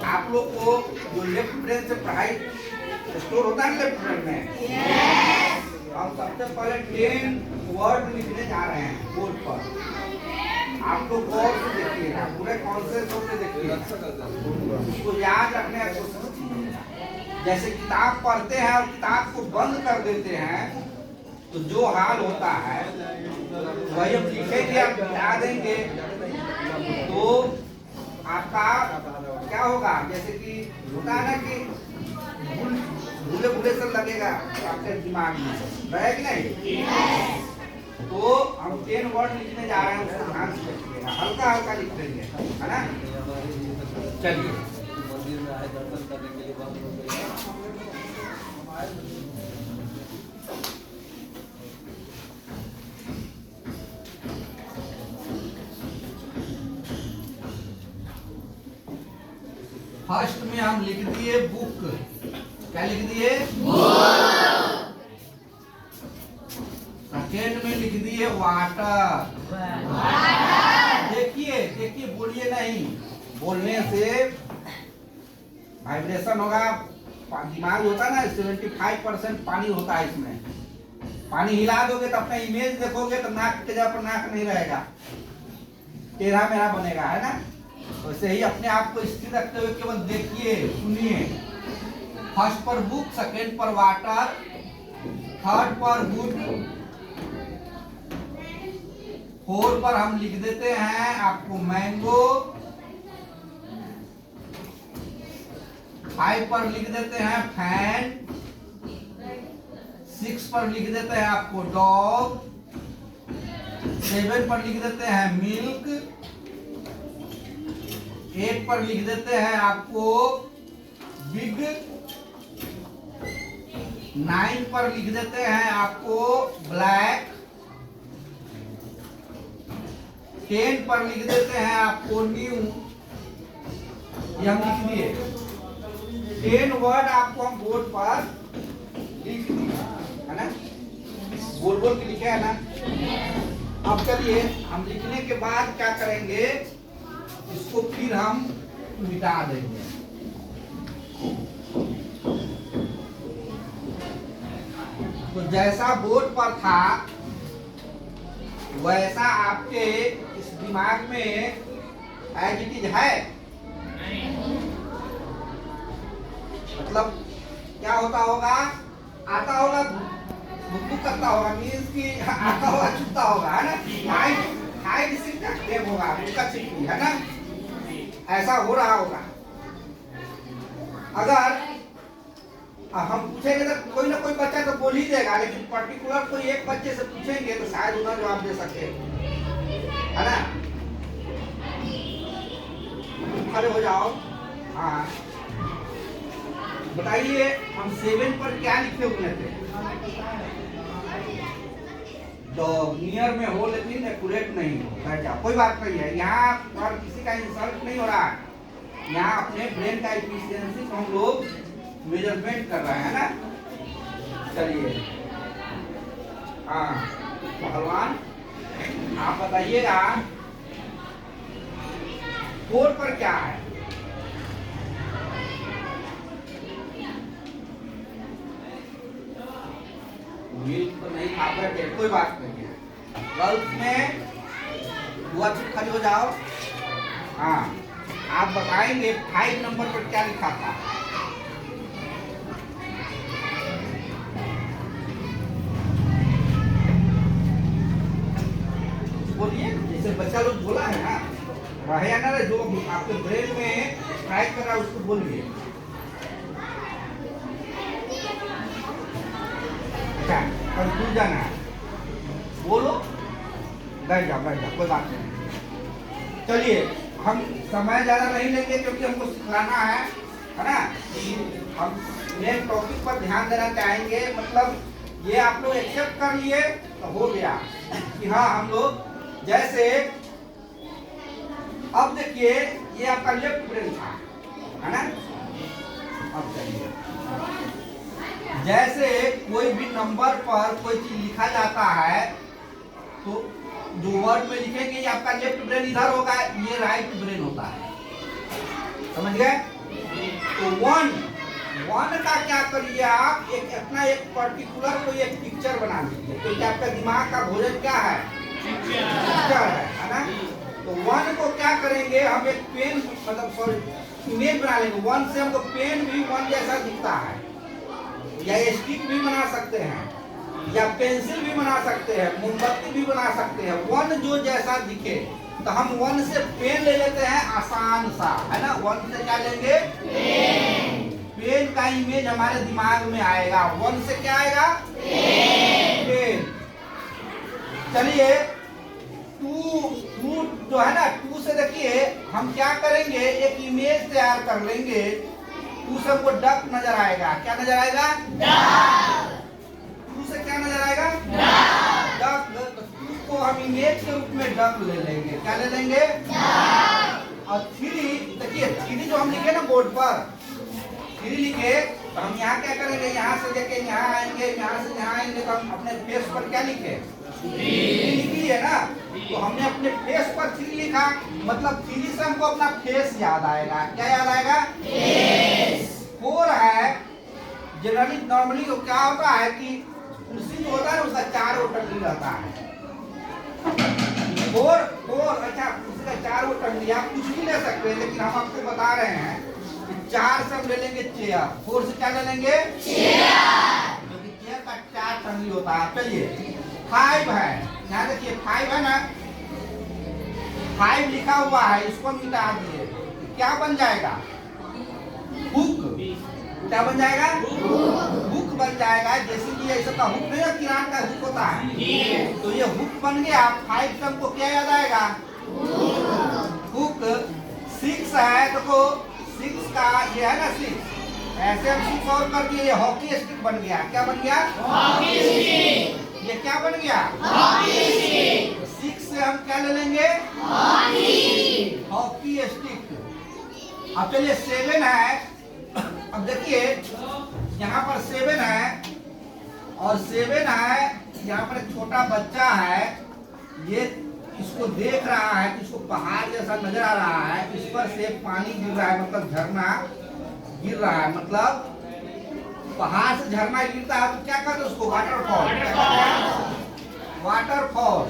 आप लोग को जो लेफ्ट ब्रेन से पढ़ाई स्टोर होता है लेफ्ट ब्रेन में, हम सबसे पहले 10 वर्ड लिखने जा रहे हैं बोर्ड पर। आप लोग गौर से देखिएगा, पूरे कॉन्सेप्ट से देखिएगा, उसको याद रखने की कोशिश कीजिएगा। जैसे किताब पढ़ते हैं और किताब को बंद कर देते हैं तो जो हाल होता है वही हम लिखेंगे, आप बता देंगे तो आपका क्या होगा। जैसे कि होता है ना कि भूले भूले से लगेगा आपके दिमाग में, है कि नहीं? तो हम 10 वर्ड लिखने जा रहे हैं, उसको ध्यान से लिखिएगा, हल्का हल्का लिख देंगे, है ना। चलिए मंदिर में आए दर्शन करने के लिए फर्स्ट में हम लिख दिए बुक। क्या लिख दिए? सेकेंड में लिख दिए वाटर। देखिए देखिए, बोलिए नहीं, बोलने से वाइब्रेशन होगा। दिमाग होता है ना, 75% पानी होता है इसमें। पानी हिला दोगे तो अपना इमेज देखोगे तो नाक के जगह पर नाक नहीं रहेगा, टेढ़ा मेढ़ा बनेगा, है ना। वैसे ही अपने आप को स्थिर रखते हुए केवल देखिए, सुनिए। फर्स्ट पर बुक, सेकेंड पर वाटर, थर्ड पर गुड, फोर पर हम लिख देते हैं आपको मैंगो, 5 पर लिख देते हैं फैन, 6 पर लिख देते हैं आपको डॉग, 7 पर लिख देते हैं मिल्क, 8 पर लिख देते हैं आपको बिग, 9 पर लिख देते हैं आपको ब्लैक, 10 पर लिख देते हैं आपको न्यू। ये हम लिख दिए 10 वर्ड, आपको हम बोर्ड पर लिख दिए, है ना। बोल बोल के लिखे है ना। अब चलिए हम लिखने के बाद क्या करेंगे, इसको फिर हम मिटा देंगे। तो जैसा बोर्ड पर था वैसा आपके इस दिमाग में एज इट इज है। मतलब क्या होता होगा, आता होगा, बुक करता होगा, मीन्स कि आता होगा, छुपता होगा, है ना। हाइड सिर्फ होगा, उसका छिपी, है ना। ऐसा हो रहा होगा। अगर हम पूछेंगे तो कोई ना कोई बच्चा तो बोल ही देगा, लेकिन पर्टिकुलर कोई एक बच्चे से पूछेंगे तो शायद उन्हें जवाब दे सके, है ना। खड़े हो जाओ। हाँ बताइए, हम 7 पर क्या लिखे हुए थे? डॉग। नियर में हो लेकिन एक्यूरेट नहीं हो, बैठ जाओ, कोई बात नहीं है। यहाँ पर किसी का इंसल्ट नहीं हो रहा है, यहाँ अपने ब्रेन का एफिशिएंसी को हम लोग मेजरमेंट कर रहे हैं ना। चलिए हाँ पहलवान, आप बताइएगा 4 पर क्या है? मिल्क तो नहीं खा बैठे, कोई बात नहीं है। गर्ल्स में हुआ, चुप खड़े हो जाओ। हाँ आप बताएंगे 5 नंबर पर क्या लिखा था? बोलिए, जैसे बच्चा लोग बोला है ना, रहे ना रहे, जो आपके ब्रेन में स्ट्राइक कर रहा है उसको बोलिए। अच्छा कंफ्यूज जाना है, बोलो, बैठ जाओ बैठ जाओ, कोई बात नहीं। चलिए हम समय ज्यादा नहीं लेंगे क्योंकि हमको सिखाना है ना। हम मेन टॉपिक पर ध्यान देना चाहेंगे। मतलब ये आप लोग एक्सेप्ट कर लिए तो हो गया कि हाँ हम लोग, जैसे अब देखिए ये आपका लेफ्ट ब्रेन था, है ना। अब चलिए, जैसे कोई भी नंबर पर कोई चीज लिखा जाता है तो जो वर्ड में लिखेंगे ये आपका लेफ्ट ब्रेन इधर होगा, ये राइट ब्रेन होता है, समझ गए। तो वन का क्या करिए आप, एक अपना एक पर्टिकुलर कोई एक पिक्चर बना लीजिए। तो क्या आपका दिमाग का भोजन क्या है? पिक्चर है ना। तो वन को क्या करेंगे हम, एक पेन मतलब सॉरी इमेज बना लेंगे। वन से हमको पेन भी वन जैसा दिखता है, या स्टिक भी बना सकते हैं, या पेंसिल भी बना सकते हैं, मोमबत्ती भी बना सकते हैं। वन जो जैसा दिखे, तो हम वन से पेन ले लेते हैं, आसान सा है ना। वन से क्या लेंगे? पेन का इमेज हमारे दिमाग में आएगा। वन से क्या आएगा? पेन। चलिए टू जो है ना, टू से देखिए हम क्या करेंगे, एक इमेज तैयार कर लेंगे। टू से हमको डक नजर आएगा। क्या नजर आएगा? टू से क्या नजर आएगा? डक। टू को हम इमेज के रूप में डक ले लेंगे। क्या ले लेंगे? और थ्री, देखिए थ्री जो हम लिखे ना बोर्ड पर, थ्री लिखे, तो हम यहाँ क्या करेंगे, यहाँ से लेके यहाँ आएंगे, यहाँ से यहाँ आएंगे, तो हम अपने फेस पर क्या लिखे? लिखी है ना। तो हमने अपने फेस पर थ्री लिखा, मतलब थ्री से हमको अपना फेस याद आएगा। क्या याद आएगा? फोर है, जनरली नॉर्मली तो क्या होता है कि कुर्सी जो होता है उसका चार टंगड़ी रहता है। फोर अच्छा, कुर्सी का चार टंगड़ी, आप कुछ भी ले सकते हैं, लेकिन हम आपको बता रहे हैं चार से हम ले लेंगे चेयर। फोर से क्या ले लेंगे? चेयर, क्योंकि चेयर का चार टंगड़ी होता है। चलिए फाइव है, यहाँ देखिए फाइव है ना, फाइव लिखा हुआ है, इसको मिटा दिए, क्या बन जाएगा? हुक। क्या बन जाएगा? हुक बन जाएगा। जैसे कि ऐसा का हुक नहीं है, किरान का हुक होता है, तो ये हुक बन गया। फाइव से हमको क्या याद आएगा? हुक। सिक्स है, देखो सिक्स का ये है ना, सिक्स ऐसे हम सिक्स और कर दिए, ये हॉकी स्टिक बन गया। क्या बन गया? Hockey stick. ये क्या बन गया? Hockey stick. सिक्स से हम क्या ले लेंगे? Hockey stick. अब चलिए सेवन है। अब देखिए यहाँ पर सेवन है, और सेवन है, यहाँ पर एक छोटा बच्चा है, ये इसको देख रहा है कि इसको पहाड़ जैसा नजर आ रहा है, इस पर से पानी गिर रहा है, मतलब झरना गिर रहा है, मतलब पहाड़ से झरना गिरता है, तो क्या कहते हैं उसको? वाटरफॉल। वाटरफॉल।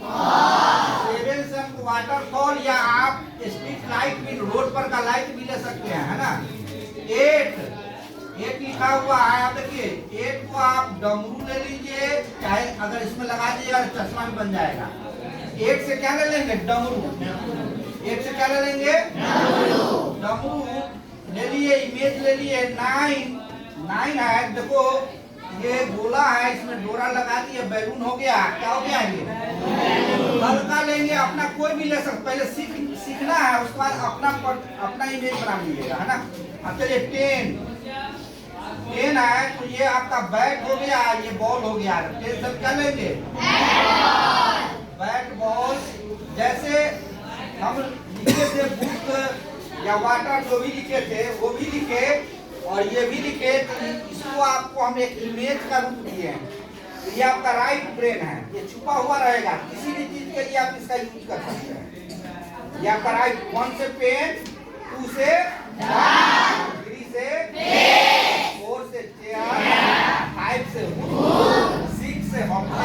सेवन से हमको वाटरफॉल, या आप स्ट्रीट लाइट भी, रोड पर का लाइट भी ले सकते हैं, है ना। एट लिखा हुआ है, आप देखिए एट को आप डमरू ले लीजिए, चाहे अगर इसमें लगा दीजिएगा चश्मा भी बन जाएगा। एट से क्या ले लेंगे? डमरू। एट से क्या ले लेंगे? डमरू ले लिए, इमेज ले लिए। नाइन है, देखो ये गोला है, इसमें डोरा लगा दिए, बैलून हो गया। क्या हो गया? ये हल्का लेंगे, अपना कोई भी ले सकते, पहले सीखना है, उसके बाद अपना इमेज बना लीजिएगा, है ना। अब चलिए टेन है, तो ये आपका बैट हो गया, ये बॉल हो गया। टेन सब क्या लेंगे? Bat ball. जैसे हम लिखे थे बुक या वाटर, जो भी लिखे थे वो भी लिखे, और ये भी लिखे, तो इसको आपको हम एक इमेज का रूप दिए हैं। ये आपका राइट ब्रेन है, ये छुपा हुआ रहेगा, किसी भी चीज के लिए आप इसका यूज कर सकते हैं। ये आपका राइट। वन से पेन, टू से थ्री से फोर से चेयर, फाइव से हुक, सिक्स से हॉकी,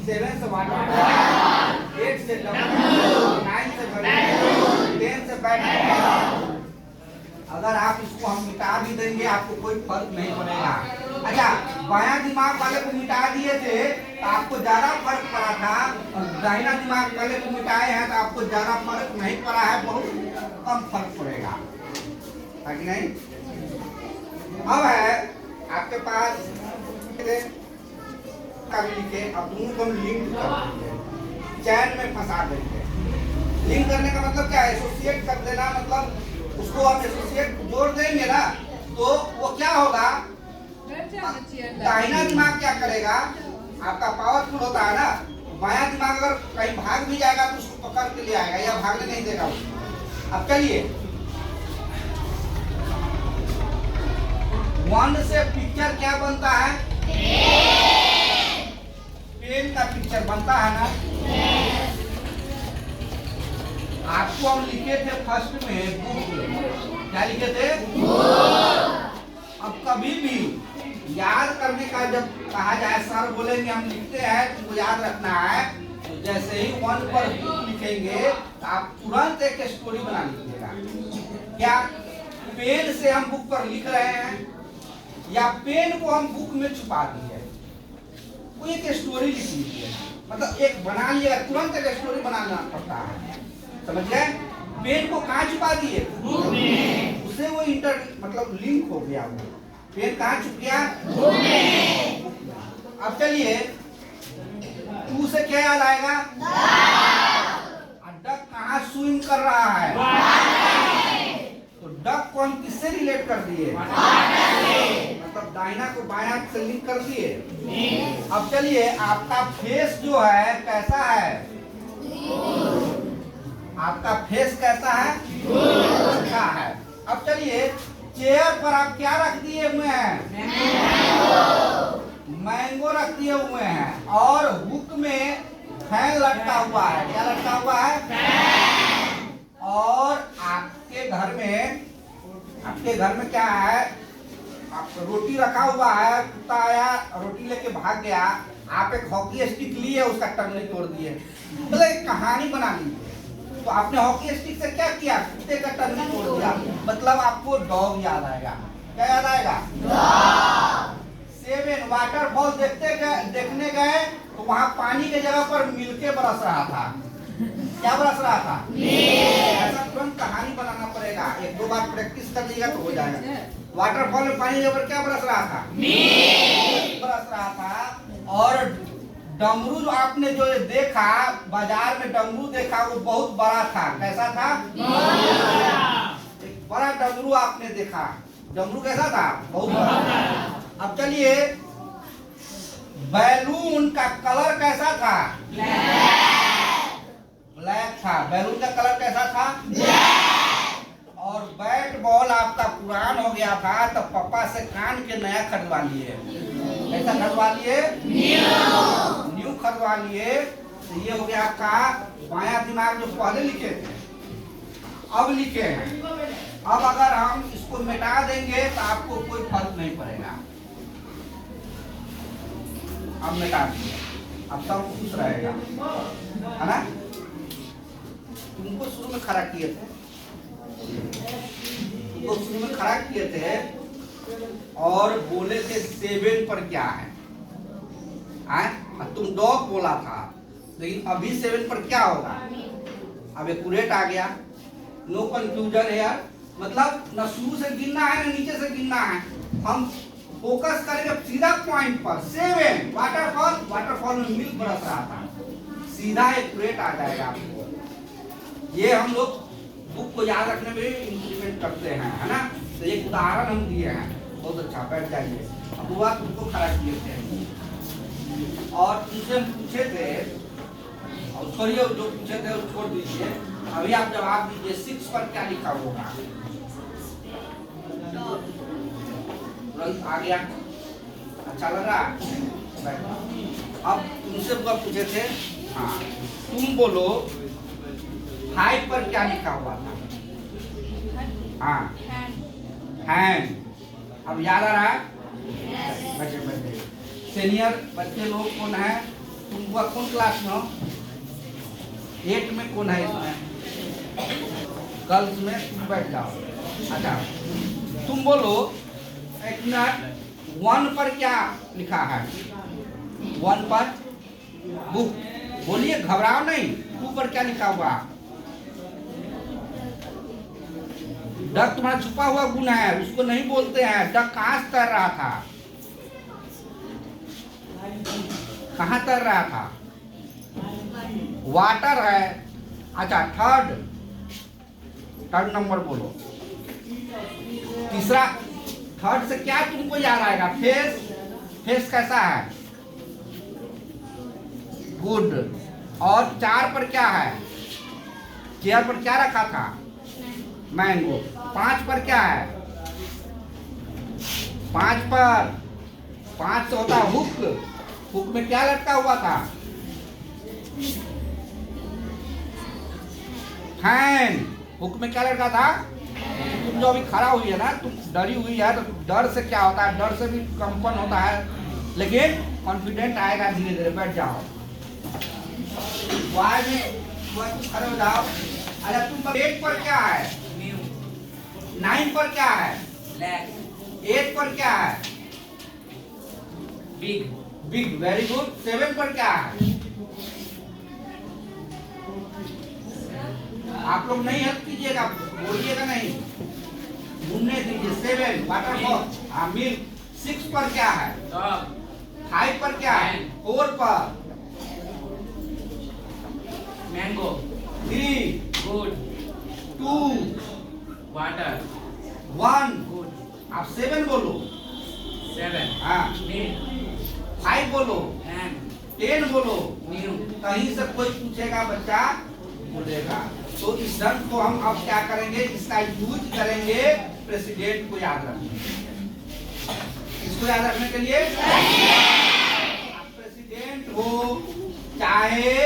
सेवन से वाटर, एट से डमरू, नाइन से बैलून, टेन से बैट। अगर आप इसको हम मिटा भी देंगे, आपको कोई फर्क नहीं पड़ेगा। अच्छा, बायां दिमाग वाले को मिटा दिए थे तो आपको ज्यादा फर्क पड़ा था, और दाहिना दिमाग वाले को मिटाए हैं तो आपको ज्यादा फर्क नहीं पड़ा है, बहुत कम फर्क पड़ेगा, है कि नहीं। अब है आपके पास लिखे, अब दोनों को लिंक कर देंगे, चैन में फंसा देंगे। लिंक करने का मतलब क्या है? एसोसिएट कर देना, मतलब उसको आप एसोसिएट जोड़ देंगे ना, तो वो क्या होगा? दाहिना दिमाग क्या करेगा? आपका पावरफुल होता है ना, बायां दिमाग अगर कहीं भाग भी जाएगा तो उसको पकड़ के ले आएगा, या भागने नहीं देगा उसको। अब चलिए, वन से पिक्चर क्या बनता है? पेन का पिक्चर बनता है ना। आपको हम लिखे थे फर्स्ट में बुक, क्या लिखे थे? अब कभी भी याद करने का जब कहा जाए, सर बोलेंगे हम लिखते हैं तुमको याद रखना है, तो जैसे ही 1 पर बुक लिखेंगे तो आप तुरंत एक स्टोरी बना लीजिएगा। क्या पेन से हम बुक पर लिख रहे हैं या पेन को हम बुक में छुपा दिए, कोई एक स्टोरी लिख लीजिए, मतलब एक बना लिया, तुरंत एक स्टोरी बनाना पड़ता है, समझ गए? पेन को कहाँ छुपा दिए? बुक में। उससे वो मतलब लिंक हो गया, वो पेन कहाँ छुप गया? बुक में। अब चलिए 2 से क्या याद आएगा? डक कहाँ स्विम कर रहा है? तो डक को हम किससे रिलेट कर दिए? मतलब दाहिना को बायां से लिंक कर दिए। अब चलिए आपका फेस जो है कैसा है? आपका फेस कैसा है? अच्छा है। अब चलिए चेयर पर आप क्या रख दिए हुए हैं? मैंगो रख दिए हुए हैं, और हुक में फैन लटका हुआ है। क्या लटका हुआ है? फैन। और आपके घर में क्या है? आप रोटी रखा हुआ है, कुत्ता आया रोटी लेके भाग गया, आप एक हॉकी स्टिक लिए उसका टंगनी तोड़ दिए, मतलब एक कहानी बना ली। तो आपने हॉकी स्टिक से क्या किया? कुत्ते का टंगनी तोड़ दिया, मतलब आपको डॉग याद आएगा। क्या याद आएगा? डॉग। 7 वाटरफॉल देखने गए तो वहां पानी के जगह पर मिलके बरस रहा था। क्या बरस रहा था? ऐसा तुरंत कहानी बनाना पड़ेगा, 1-2 बार प्रैक्टिस कर लीजिएगा तो हो जाएगा। वाटरफॉल में पानी के ऊपर क्या बरस रहा था? बरस रहा था। और डमरू जो आपने जो देखा, बाजार में डमरू देखा, वो बहुत बड़ा था। कैसा था? एक बड़ा डमरू आपने देखा। डमरू कैसा था? बहुत बड़ा। अब चलिए बैलून का कलर कैसा था? ब्लैक था। बैलून का कलर कैसा था? और बैट बॉल आपका पुरान हो गया था, तो पापा से कान के नया खरीदवा लिए। कैसा खरीदवा लिए? न्यू खरीदवा लिए। तो ये हो गया आपका बायां दिमाग, जो पहले लिखे थे अब लिखे हैं। अब अगर हम इसको मिटा देंगे तो आपको कोई फर्क नहीं पड़ेगा। अब मिटा दिए, अब सब खुश रहेगा, है ना? तुमको शुरू में खड़ा किए थे, और बोले थे 7 पर क्या है? तुम डॉग बोला था, लेकिन अभी 7 पर क्या होगा? अब एक्यूरेट आ गया, नो कंफ्यूजन है यार। मतलब न शुरू से गिनना है न नीचे से गिनना है, हम फोकस करेंगे सीधा पॉइंट पर। 7 वाटरफॉल में मिल्क बरस रहा था, सीधा एक्यूरेट आ जाएगा आपको। ये हम लोग बुक को याद रखने में इंप्लीमेंट करते हैं, है ना? तो एक उदाहरण हम दिए हैं, बहुत अच्छा। बैठ जाइए। अब हुआ तुमको खड़ा किए थे और तुमसे हम पूछे थे, और छोड़िए जो पूछे थे वो छोड़ दीजिए, अभी आप जवाब दीजिए 6 पर क्या लिखा होगा? तुरंत आ गया, अच्छा लग रहा? अब तुमसे पूछे थे, हाँ तुम बोलो 5 पर क्या लिखा हुआ था? हाँ हैंड। अब याद आ रहा है? बैठे सीनियर बच्चे लोग कौन है? तुम कौन क्लास में हो? 8 में कौन है इसमें? गर्ल्स में। तुम बैठ जाओ। अच्छा तुम बोलो एक मिनट, 1 पर क्या लिखा है? 1 पर बुक। बोलिए, घबराओ नहीं। 2 पर क्या लिखा हुआ? डक तुम्हारा छुपा हुआ गुण है, उसको नहीं बोलते हैं। डक कहाँ से तैर रहा था? कहाँ तैर रहा था? वाटर है। अच्छा थर्ड नंबर बोलो। तीसरा, थर्ड से क्या तुमको याद आएगा? फेस कैसा है? गुड। और 4 पर क्या है? चेयर पर क्या रखा था? मैंगो। 5 पर क्या है? 5 से होता हुक। हुक में क्या लटका हुआ था? फैन। बुक में क्या लिखा था? तुम जो अभी खड़ा हुई है ना, तुम डरी हुई है, तो डर से क्या होता है? डर से भी कंपन होता है, लेकिन कॉन्फिडेंट आएगा धीरे धीरे। बैठ जाओ। वाई में तुम खड़े हो जाओ। अच्छा, तुम 8 पर क्या है? 9 पर क्या है? 8 पर क्या है? बिग। Very good. 7 पर क्या है? आप लोग नहीं हेल्प कीजिएगा, बोलिएगा नहीं, घूमने दीजिए। 7 वाटरफॉल। हाँ, मिल्क। 6 पर क्या है? 5 पर क्या है? 4 पर मैंगो। 3 गुड। 2 वाटर। 1। गुड। आप 7 बोलो। 7 हाँ। मिल्क। 5 बोलो। एंड 10 बोलो। न्यू। कहीं से कोई पूछेगा, बच्चा बोलेगा। तो इस रंग को हम अब क्या करेंगे? इसका यूज करेंगे प्रेसिडेंट को याद रखने। इसको याद रखने के लिए आप प्रेसिडेंट हो चाहे